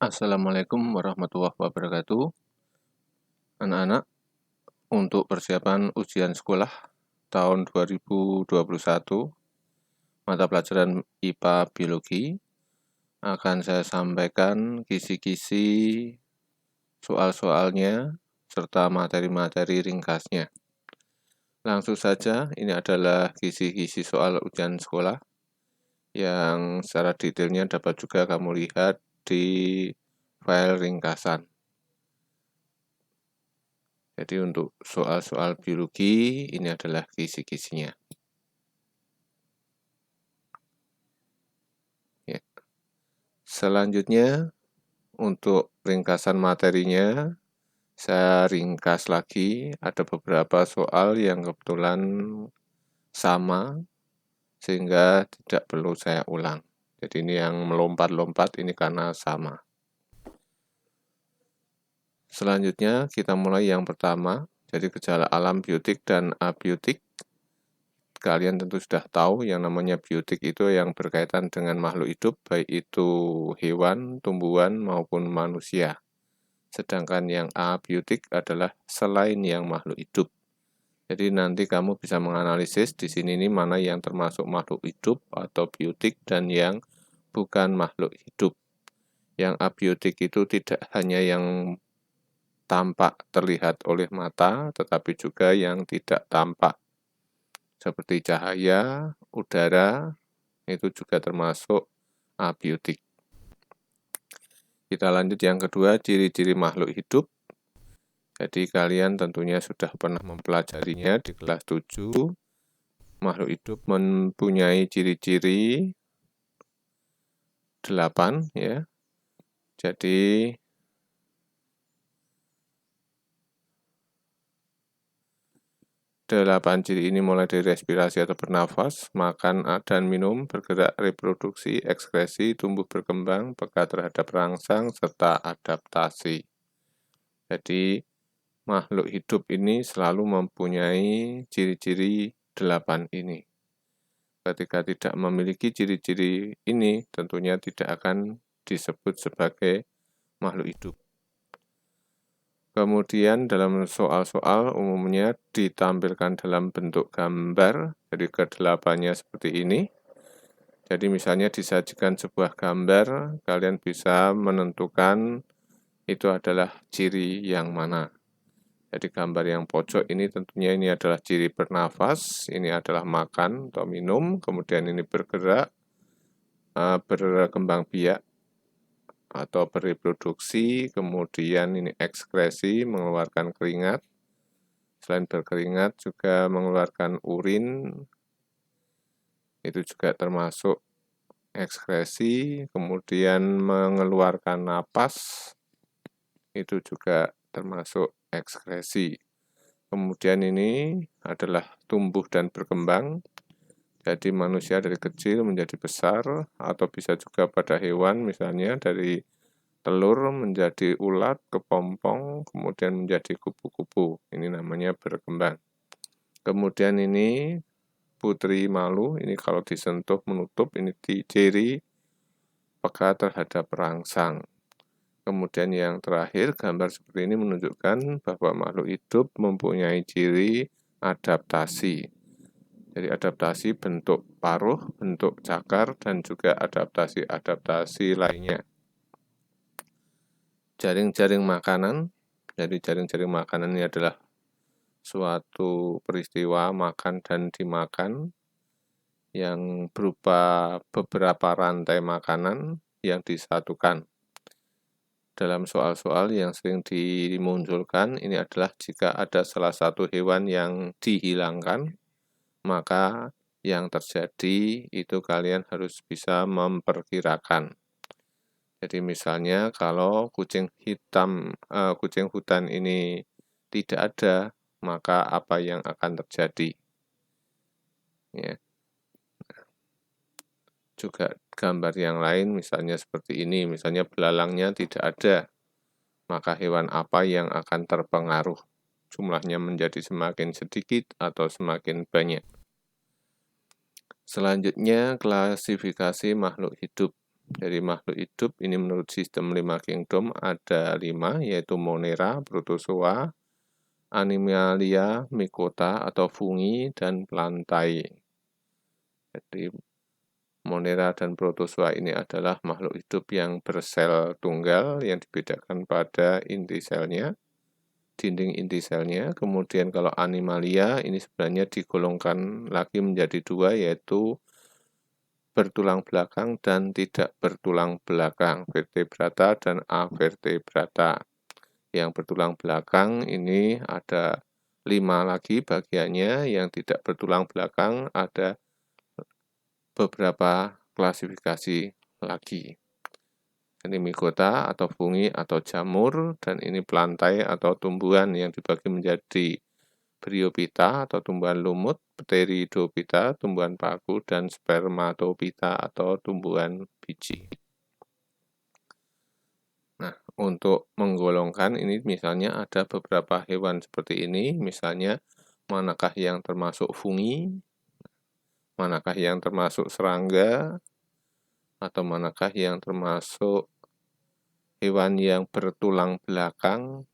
Assalamualaikum warahmatullahi wabarakatuh. Anak-anak, untuk persiapan ujian sekolah tahun 2021, mata pelajaran IPA Biologi, akan saya sampaikan kisi-kisi soal-soalnya serta materi-materi ringkasnya. Langsung saja, ini adalah kisi-kisi soal ujian sekolah yang secara detailnya dapat juga kamu lihat di file ringkasan. Jadi untuk soal-soal biologi, ini adalah kisi-kisinya. Ya. Selanjutnya, untuk ringkasan materinya, saya ringkas lagi. Ada beberapa soal yang kebetulan sama, sehingga tidak perlu saya ulang. Jadi ini yang melompat-lompat ini karena sama. Selanjutnya, kita mulai yang pertama. Jadi gejala alam biotik dan abiotik. Kalian tentu sudah tahu yang namanya biotik itu yang berkaitan dengan makhluk hidup, baik itu hewan, tumbuhan, maupun manusia. Sedangkan yang abiotik adalah selain yang makhluk hidup. Jadi nanti kamu bisa menganalisis di sini ini mana yang termasuk makhluk hidup atau biotik dan yang bukan makhluk hidup. Yang abiotik itu tidak hanya yang tampak terlihat oleh mata, tetapi juga yang tidak tampak. Seperti cahaya, udara, itu juga termasuk abiotik. Kita lanjut yang kedua, ciri-ciri makhluk hidup. Jadi kalian tentunya sudah pernah mempelajarinya di kelas 7. Makhluk hidup mempunyai ciri-ciri 8 ya. Jadi 8 ciri ini mulai dari respirasi atau bernafas, makan dan minum, bergerak, reproduksi, ekskresi, tumbuh berkembang, peka terhadap rangsang, serta adaptasi. Jadi makhluk hidup ini selalu mempunyai ciri-ciri 8 ini. Ketika tidak memiliki ciri-ciri ini, tentunya tidak akan disebut sebagai makhluk hidup. Kemudian dalam soal-soal umumnya ditampilkan dalam bentuk gambar, jadi ke-8-nya seperti ini. Jadi misalnya disajikan sebuah gambar, kalian bisa menentukan itu adalah ciri yang mana. Jadi gambar yang pojok ini tentunya ini adalah ciri bernafas, ini adalah makan atau minum, kemudian ini bergerak, berkembang biak, atau bereproduksi, kemudian ini ekskresi, mengeluarkan keringat. Selain berkeringat juga mengeluarkan urin, itu juga termasuk ekskresi, kemudian mengeluarkan napas, itu juga termasuk ekskresi. Kemudian ini adalah tumbuh dan berkembang, jadi manusia dari kecil menjadi besar, atau bisa juga pada hewan, misalnya dari telur menjadi ulat, kepompong, kemudian menjadi kupu-kupu. Ini namanya berkembang. Kemudian ini putri malu, ini kalau disentuh menutup, ini ciri peka terhadap rangsang. Kemudian yang terakhir, gambar seperti ini menunjukkan bahwa makhluk hidup mempunyai ciri adaptasi. Jadi adaptasi bentuk paruh, bentuk cakar, dan juga adaptasi-adaptasi lainnya. Jaring-jaring makanan. Jadi jaring-jaring makanan ini adalah suatu peristiwa makan dan dimakan yang berupa beberapa rantai makanan yang disatukan. Dalam soal-soal yang sering dimunculkan, ini adalah jika ada salah satu hewan yang dihilangkan, maka yang terjadi itu kalian harus bisa memperkirakan. Jadi misalnya kalau kucing hutan ini tidak ada, maka apa yang akan terjadi? Ya. Juga gambar yang lain misalnya seperti ini, misalnya belalangnya tidak ada, maka hewan apa yang akan terpengaruh? Jumlahnya menjadi semakin sedikit atau semakin banyak. Selanjutnya, klasifikasi makhluk hidup. Dari makhluk hidup ini menurut sistem 5 kingdom ada 5, yaitu Monera, Protozoa, Animalia, Mycota atau fungi, dan Plantae. Jadi Monera dan Protozoa ini adalah makhluk hidup yang bersel tunggal yang dibedakan pada inti selnya, dinding inti selnya. Kemudian kalau Animalia ini sebenarnya digolongkan lagi menjadi 2, yaitu bertulang belakang dan tidak bertulang belakang, vertebrata dan avertebrata. Yang bertulang belakang ini ada 5 lagi bagiannya, yang tidak bertulang belakang ada beberapa klasifikasi lagi. Ini Mycota atau fungi atau jamur, dan ini Plantae atau tumbuhan yang dibagi menjadi Bryophyta atau tumbuhan lumut, Pteridophyta tumbuhan paku, dan Spermatophyta atau tumbuhan biji. Nah, untuk menggolongkan ini misalnya ada beberapa hewan seperti ini, misalnya manakah yang termasuk fungi, manakah yang termasuk serangga, atau manakah yang termasuk hewan yang bertulang belakang.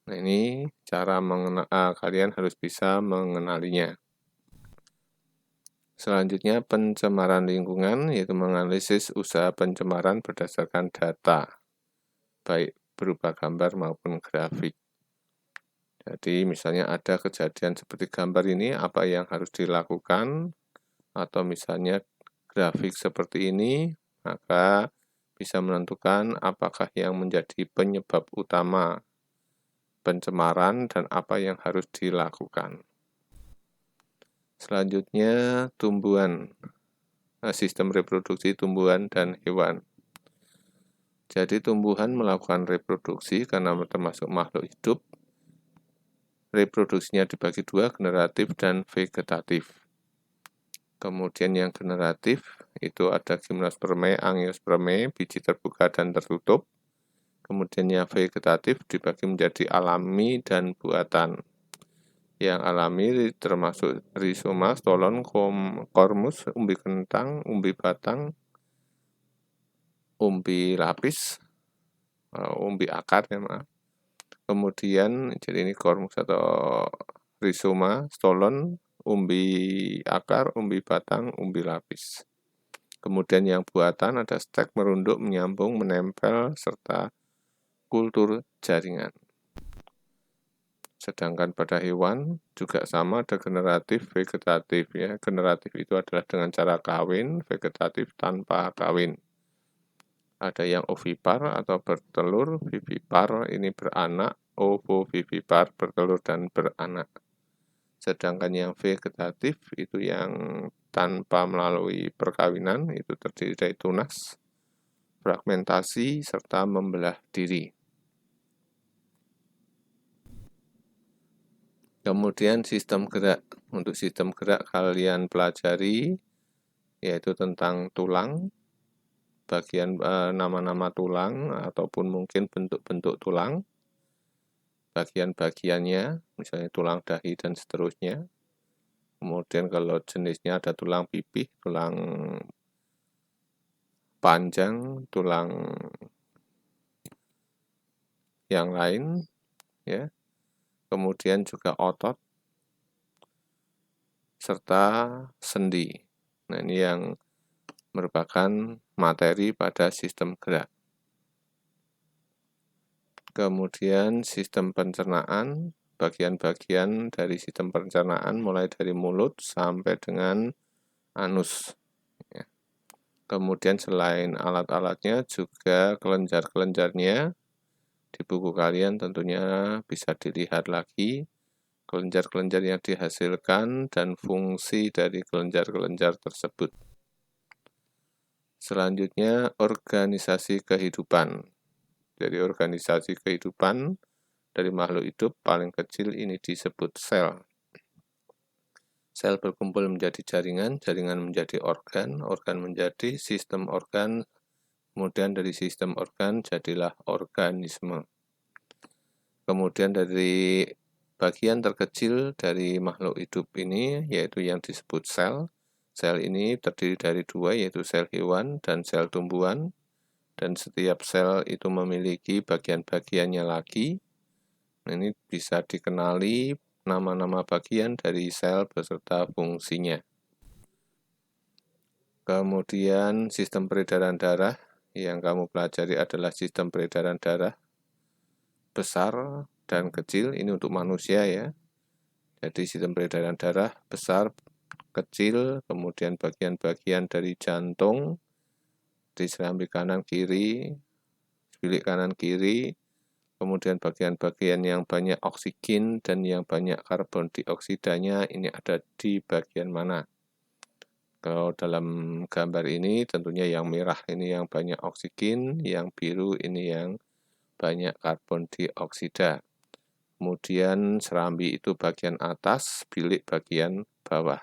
Nah, ini cara kalian harus bisa mengenalinya. Selanjutnya, pencemaran lingkungan, yaitu menganalisis usaha pencemaran berdasarkan data, baik berupa gambar maupun grafik. Jadi misalnya ada kejadian seperti gambar ini, apa yang harus dilakukan, atau misalnya grafik seperti ini, maka bisa menentukan apakah yang menjadi penyebab utama pencemaran dan apa yang harus dilakukan. Selanjutnya, tumbuhan, sistem reproduksi tumbuhan dan hewan. Jadi tumbuhan melakukan reproduksi karena termasuk makhluk hidup. Reproduksinya dibagi 2, generatif dan vegetatif. Kemudian yang generatif itu ada gimnospermae, angiospermae, biji terbuka dan tertutup. Kemudian yang vegetatif dibagi menjadi alami dan buatan. Yang alami termasuk rizoma, stolon, kormus, umbi kentang, umbi batang, umbi lapis, umbi akar ya maaf. Kemudian jadi ini kormus atau rizoma, stolon, umbi akar, umbi batang, umbi lapis. Kemudian yang buatan ada stek, merunduk, menyambung, menempel, serta kultur jaringan. Sedangkan pada hewan juga sama, ada generatif, vegetatif ya. Generatif itu adalah dengan cara kawin, vegetatif tanpa kawin. Ada yang ovipar atau bertelur, vivipar ini beranak, ovovivipar bertelur dan beranak. Sedangkan yang vegetatif itu yang tanpa melalui perkawinan, itu terdiri dari tunas, fragmentasi, serta membelah diri. Kemudian sistem gerak. Untuk sistem gerak kalian pelajari, yaitu tentang tulang, bagian nama-nama tulang, ataupun mungkin bentuk-bentuk tulang, bagian-bagiannya, misalnya tulang dahi dan seterusnya. Kemudian kalau jenisnya ada tulang pipih, tulang panjang, tulang yang lain, ya. Kemudian juga otot, serta sendi. Nah, ini yang merupakan materi pada sistem gerak. Kemudian sistem pencernaan, bagian-bagian dari sistem pencernaan mulai dari mulut sampai dengan anus. Ya. Kemudian selain alat-alatnya juga kelenjar-kelenjarnya. Di buku kalian tentunya bisa dilihat lagi kelenjar-kelenjar yang dihasilkan dan fungsi dari kelenjar-kelenjar tersebut. Selanjutnya, organisasi kehidupan. Jadi organisasi kehidupan dari makhluk hidup paling kecil ini disebut sel. Sel berkumpul menjadi jaringan, jaringan menjadi organ, organ menjadi sistem organ, kemudian dari sistem organ jadilah organisme. Kemudian dari bagian terkecil dari makhluk hidup ini, yaitu yang disebut sel, Sel ini terdiri dari dua, yaitu sel hewan dan sel tumbuhan, dan setiap sel itu memiliki bagian-bagiannya lagi. Ini bisa dikenali nama-nama bagian dari sel beserta fungsinya. Kemudian sistem peredaran darah yang kamu pelajari adalah sistem peredaran darah besar dan kecil, ini untuk manusia ya. Jadi sistem peredaran darah besar, kecil, kemudian bagian-bagian dari jantung, di serambi kanan kiri, bilik kanan kiri, kemudian bagian-bagian yang banyak oksigen dan yang banyak karbon dioksidanya ini ada di bagian mana. Kalau dalam gambar ini tentunya yang merah ini yang banyak oksigen, yang biru ini yang banyak karbon dioksida. Kemudian serambi itu bagian atas, bilik bagian bawah.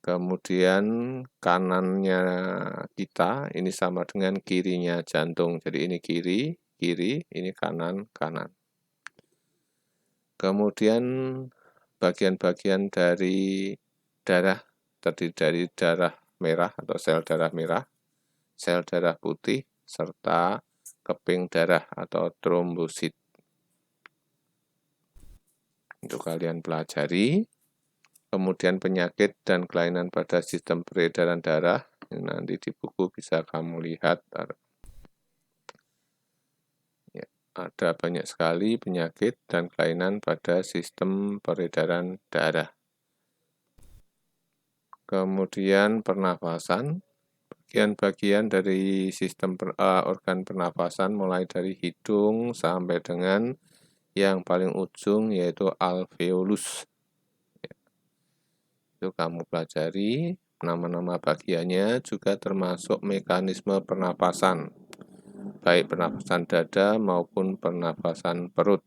Kemudian kanannya kita ini sama dengan kirinya jantung. Jadi ini kiri, ini kanan. Kemudian bagian-bagian dari darah terdiri dari darah merah atau sel darah merah, sel darah putih, serta keping darah atau trombosit. Untuk kalian pelajari. Kemudian penyakit dan kelainan pada sistem peredaran darah, nanti di buku bisa kamu lihat. Ya, ada banyak sekali penyakit dan kelainan pada sistem peredaran darah. Kemudian pernafasan, bagian-bagian dari sistem organ pernafasan mulai dari hidung sampai dengan yang paling ujung yaitu alveolus. Itu kamu pelajari, nama-nama bagiannya juga termasuk mekanisme pernapasan, baik pernapasan dada maupun pernapasan perut.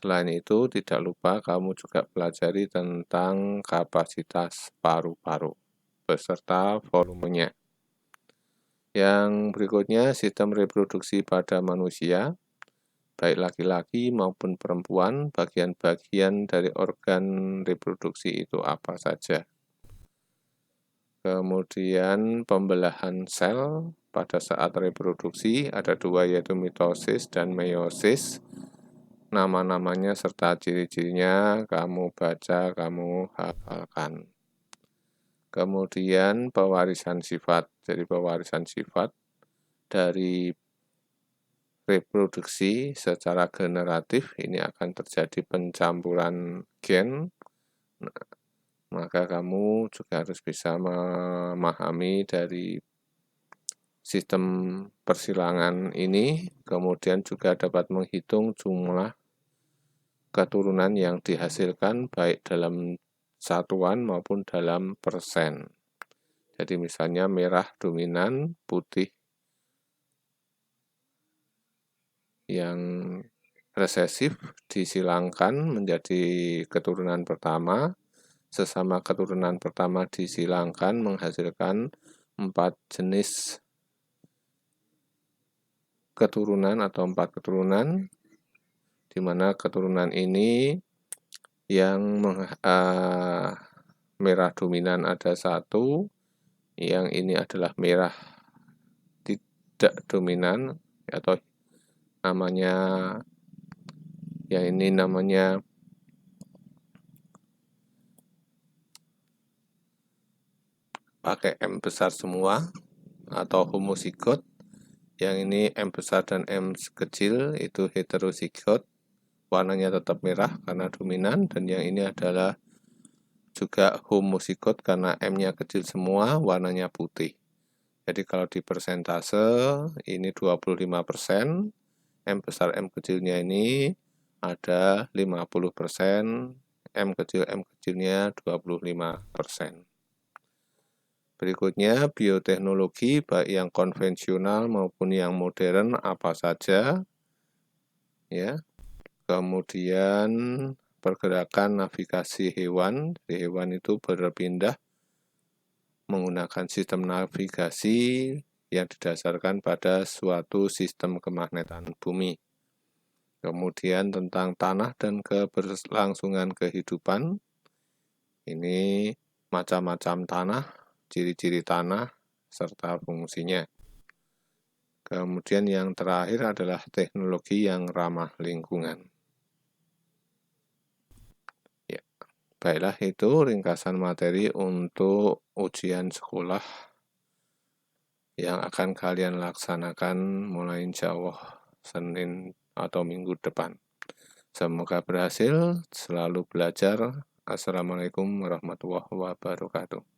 Selain itu, tidak lupa kamu juga pelajari tentang kapasitas paru-paru beserta volumenya. Yang berikutnya, sistem reproduksi pada manusia, baik laki-laki maupun perempuan, bagian-bagian dari organ reproduksi itu apa saja. Kemudian pembelahan sel pada saat reproduksi ada dua, yaitu mitosis dan meiosis. Nama-namanya serta ciri-cirinya kamu baca, kamu hafalkan. Kemudian pewarisan sifat. Jadi pewarisan sifat dari reproduksi secara generatif ini akan terjadi pencampuran gen. Maka kamu juga harus bisa memahami dari sistem persilangan ini, kemudian juga dapat menghitung jumlah keturunan yang dihasilkan baik dalam satuan maupun dalam persen. Jadi misalnya merah dominan, putih yang resesif disilangkan menjadi keturunan pertama, sesama keturunan pertama disilangkan menghasilkan 4 jenis keturunan atau 4 keturunan, di mana keturunan ini yang merah dominan ada 1, yang ini adalah merah tidak dominan atau namanya yang ini namanya pakai M besar semua atau homozigot. Yang ini M besar dan M kecil itu heterozigot, warnanya tetap merah karena dominan, dan yang ini adalah juga homozigot karena M-nya kecil semua, warnanya putih. Jadi kalau di persentase ini 25%, M besar M kecilnya ini ada 50%, M kecilnya 25%. Berikutnya bioteknologi baik yang konvensional maupun yang modern apa saja, ya. Kemudian pergerakan navigasi hewan, hewan itu berpindah menggunakan sistem navigasi yang didasarkan pada suatu sistem kemagnetan bumi. Kemudian tentang tanah dan keberlangsungan kehidupan, ini macam-macam tanah, ciri-ciri tanah, serta fungsinya. Kemudian yang terakhir adalah teknologi yang ramah lingkungan. Ya, baiklah itu ringkasan materi untuk ujian sekolah yang akan kalian laksanakan mulai insya Allah Senin atau Minggu depan. Semoga berhasil, selalu belajar. Assalamualaikum warahmatullahi wabarakatuh.